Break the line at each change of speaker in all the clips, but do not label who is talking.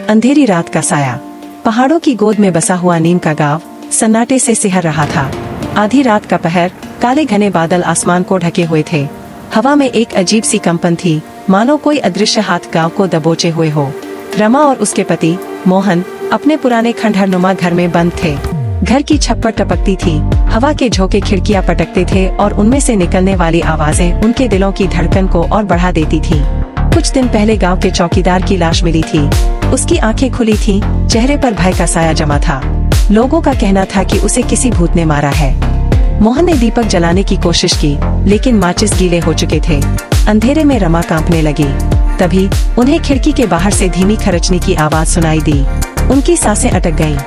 अंधेरी रात का साया। पहाड़ों की गोद में बसा हुआ नीम का गांव सन्नाटे से सिहर रहा था। आधी रात का पहर, काले घने बादल आसमान को ढके हुए थे। हवा में एक अजीब सी कंपन थी, मानो कोई अदृश्य हाथ गांव को दबोचे हुए हो। रमा और उसके पति मोहन अपने पुराने खंडहरनुमा घर में बंद थे। घर की छत पर टपकती थी, हवा के झोंके खिड़कियां पटकते थे और उनमें से निकलने वाली आवाजें उनके दिलों की धड़कन को और बढ़ा देती थी। कुछ दिन पहले गांव के चौकीदार की लाश मिली थी। उसकी आंखें खुली थीं, चेहरे पर भय का साया जमा था। लोगों का कहना था कि उसे किसी भूत ने मारा है। मोहन ने दीपक जलाने की कोशिश की, लेकिन माचिस गीले हो चुके थे। अंधेरे में रमा कांपने लगी। तभी उन्हें खिड़की के बाहर से धीमी खरचने की आवाज सुनाई दी। उनकी सांसें अटक गईं।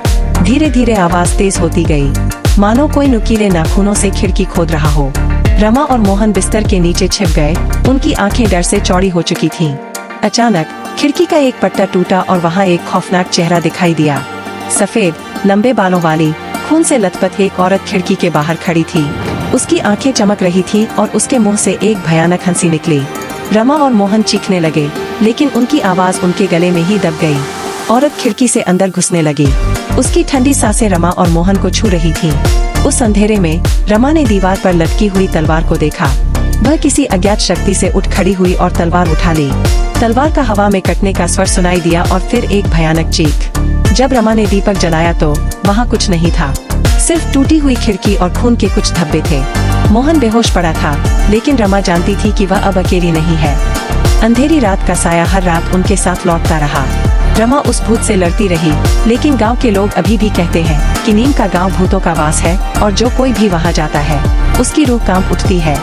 धीरे धीरे आवाज तेज होती गई, मानो कोई नुकीले नाखूनों से खिड़की खोद रहा हो। रमा और मोहन बिस्तर के नीचे छिप गए। उनकी आंखें डर से चौड़ी हो चुकी थीं। अचानक खिड़की का एक पट्टा टूटा और वहां एक खौफनाक चेहरा दिखाई दिया। सफेद लंबे बालों वाली, खून से लथपथ एक औरत खिड़की के बाहर खड़ी थी। उसकी आंखें चमक रही थीं और उसके मुंह से एक भयानक हंसी निकली। रमा और मोहन चीखने लगे, लेकिन उनकी आवाज उनके गले में ही दब गई। औरत खिड़की से अंदर घुसने लगी। उसकी ठंडी सांसें रमा और मोहन को छू रही थीं। उस अंधेरे में रमा ने दीवार पर लटकी हुई तलवार को देखा। वह किसी अज्ञात शक्ति से उठ खड़ी हुई और तलवार उठा ली। तलवार का हवा में कटने का स्वर सुनाई दिया और फिर एक भयानक चीख। जब रमा ने दीपक जलाया तो वहाँ कुछ नहीं था, सिर्फ टूटी हुई खिड़की और खून के कुछ धब्बे थे। मोहन बेहोश पड़ा था, लेकिन रमा जानती थी कि वह अब अकेली नहीं है। अंधेरी रात का साया हर रात उनके साथ लौटता रहा। रमा उस भूत से लड़ती रही, लेकिन गांव के लोग अभी भी कहते हैं कि नीम का गांव भूतों का वास है और जो कोई भी वहां जाता है उसकी रूह कांप उठती है।